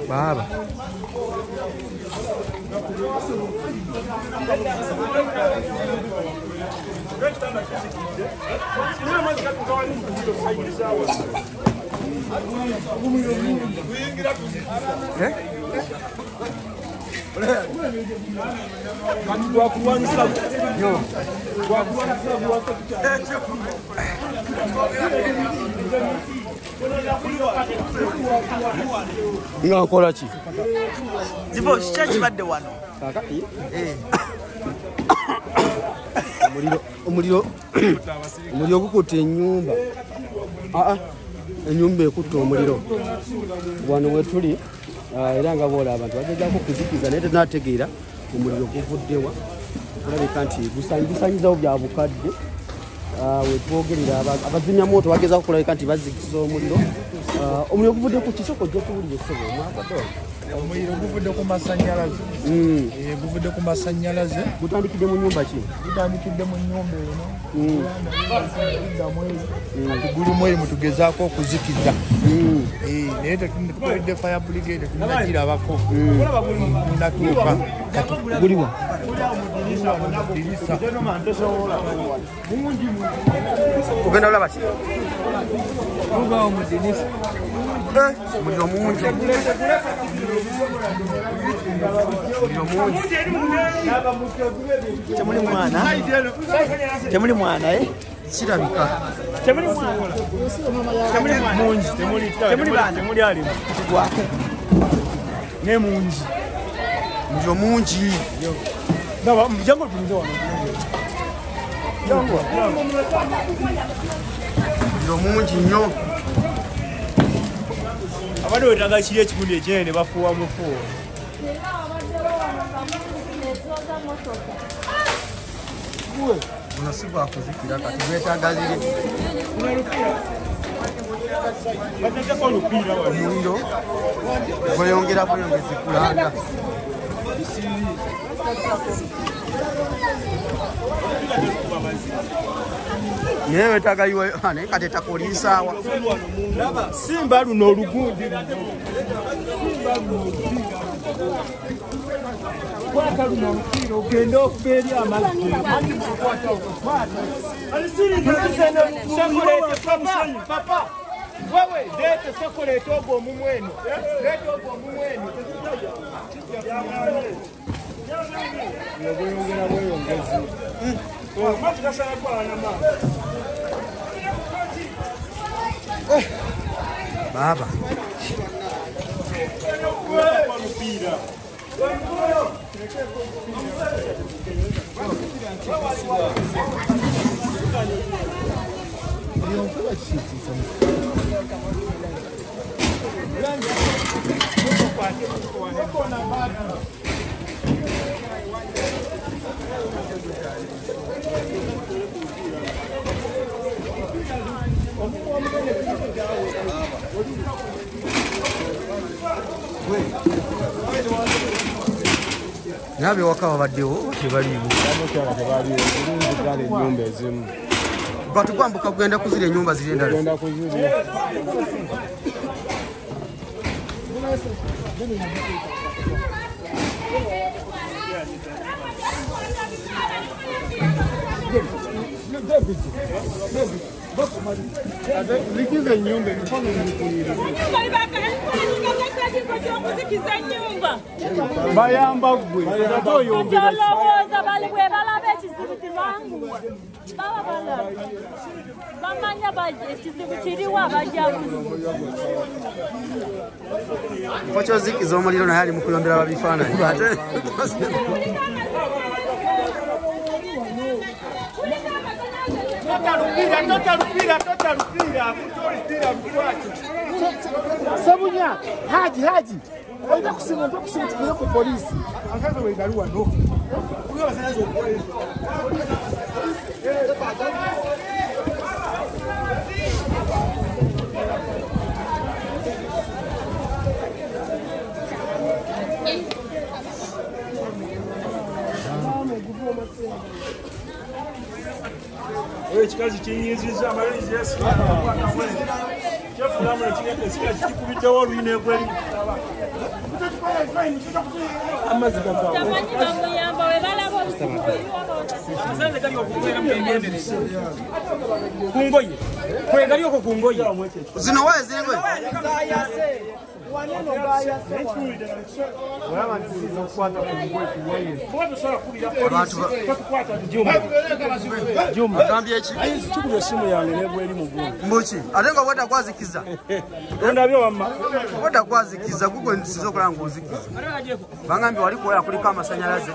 Baba. Nga nkola ki? Zibo kibadde wano. Kakati? Omuliro gukutte ennyumba. Ennyumba ekutte omuliro. Wano we tuli era nga boola abantu bagezaako kuzikiza naye tetunategeera omuliro guvuddewa. Olabika nti gusanyizawo bya bukadde. Wetwogerera abazimyamoto bagezaako kulabika nti bazikiza omuliro. Omuliro guvudde ku kisoko gye tuwulire ssebo mwabadde. Omuliro guvudde ku masannyalaze. Guvudde ku masannyalaze. Gutandikidde mu nnyumba ki? Gutandikidde mu nnyumba eno. Gulimu eri mutugezaako okuzikiza. Naye tetukoledde fire brigade tunagirabako. Natuuka. Guliwa? Ogenda olaba ki? Tubawo mu dinisa. Muliro mungi. Temuli mwana? Temuli mwana Kirabika. Temuli mwana? Temuli mungi, temuli alimu. Gwake. Ne mungi. Muliro mungi. Ndaba mjango tulizo wano. Jango. Muliro mungi nnyo. Abadde wetaaga kiri ekikundi ekinene bafuuwa mufuuwa. Buno si bwa kuzikira kati bwetaaga ziri. Bateekeko olupiira wano. Omuliro gweyongera bweyongezi kulanga. Naye wetaaga yiwe naye kati etakuliisaawa. Simba luno olugundi. Kwata luno olupiira ogenda okuba eri amazzi. Papa, wewe leeta sokoleeta ogwo omumweno. Leeta ogwo omumweno. Bweyongera bweyongezi. Amazzi gasala kwalana maazi. Baba. Nabe waka wabaddewo tebaliwo. Ennyumba ezimu. Batugwambuka kugenda kuzira ennyumba ziri endala. Likiza nyumba mfano bayamba gwe batoyombera bali bwe balaba ekizibu kimangu baba balaba bamanya baje ekizibu kiriwo abajaguzi Kocho zikiza omuliro naye ali mu kuyombera ababifaananyi ate Sabunya, Haji. Oida kusema tukio kwa polisi. Akaza wegaruwa no. Kuyo basanaje polisi. ekikazi kinyiziza amaliriza kyefulamu ekika kikubitewo oluyina egweri amazzi tamanyi bamuyamba we balaba obusibu asanze kali okukwera mugendereza kungoye kwegali okwo kungoye zino waye ziringoye agambye eki kikubya essimu yange negweri mugundu mbuki ate nga bwedda kwazikiza ondabye wamma bwedda kwazikiza gugwe nsiza okulaba ngaozikiza bagambye wali kuwera kuliko amasanyalaze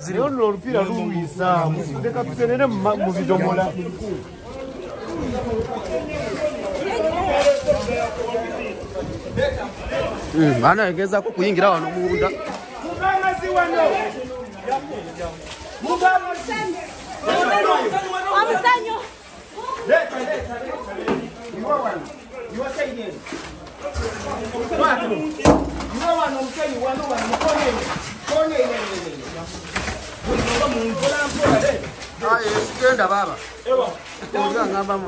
naye nno olupiira luwiisa leka tusenere mu bidomola baana egezaako kuyingira wano munda omusanyo sigenda baaba ngamba mu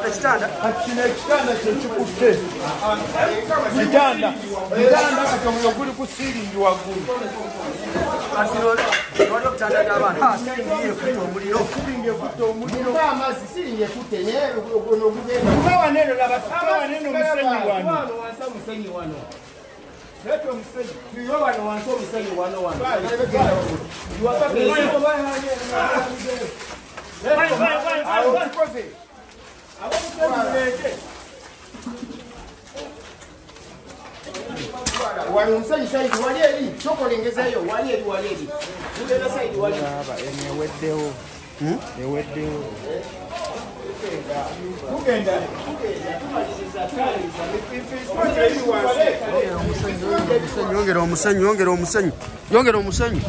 ekitanda kino ekitanda kyekikutte kitanda kati omuliro guli ku siiringi waggulu wali obutanda bw'abaana siiringi ekutte omuliro siiringi ekutte omuliro amazzi siiringi ekutte naye ogugenda kawaneno laba kawaneno musenyi wano wansi omusenyi wano tuyo wano wansi omusenyi wano wano omusenyi saidi wali eri kyokolengezayo wali eri tugenda saidi wali eweddewo yongera omusenyu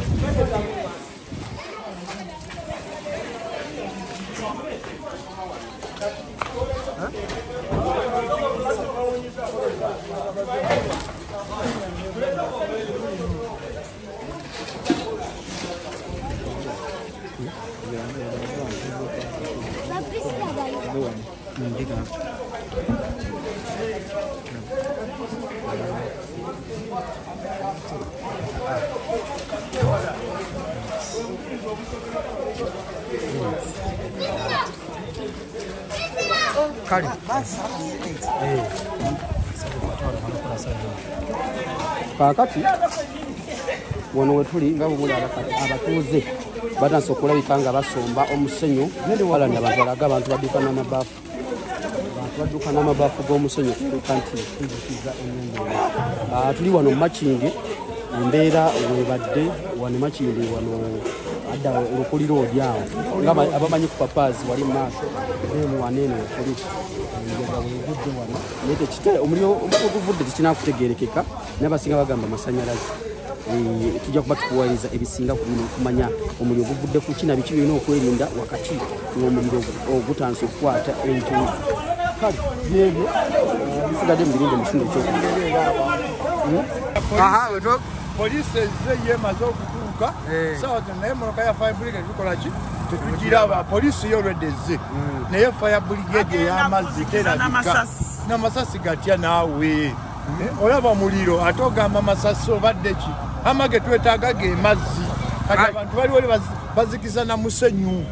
kale kakati wano wetuli nga bwemuli abatuuze batanse okulabika nga basomba omusenyu walani abantu balaga abantu badduka n'amabaafu g'omusenyu kulika nti tuzikiza ennyumba tuli wano mumakingi embeera webadde wano makingi wano adda olukuliro olyawo nga abamanyi ku papaazi wali mumaaso emu waneeno wekuli engega wegudde wano naye tekite omuliro oguvudde tekinakutegeerekeka nabasinga bagamba amasanyalaze tujja kuba tukuwaliza ebisinga kumanya omuliro oguvudde ku kina biki birina okwerinda wakati n'omuliro ogutansa okukwata entuufu kale byebyo bisigadde mu birinde mukitundu ekyokuaa poliisi ezze yemaze okutuuka sawa zino naye emotoka ya fire brigade tukola ki tetugiraba poliisi yo olwedde ezze naye fire brigade ey'amazzi terabika n'amasasi gatya naawe olaba muliro ate ogamba amasasi obadde ki amage twetaaga ge mazzi kati abantu baliwo bazikiza na musenyu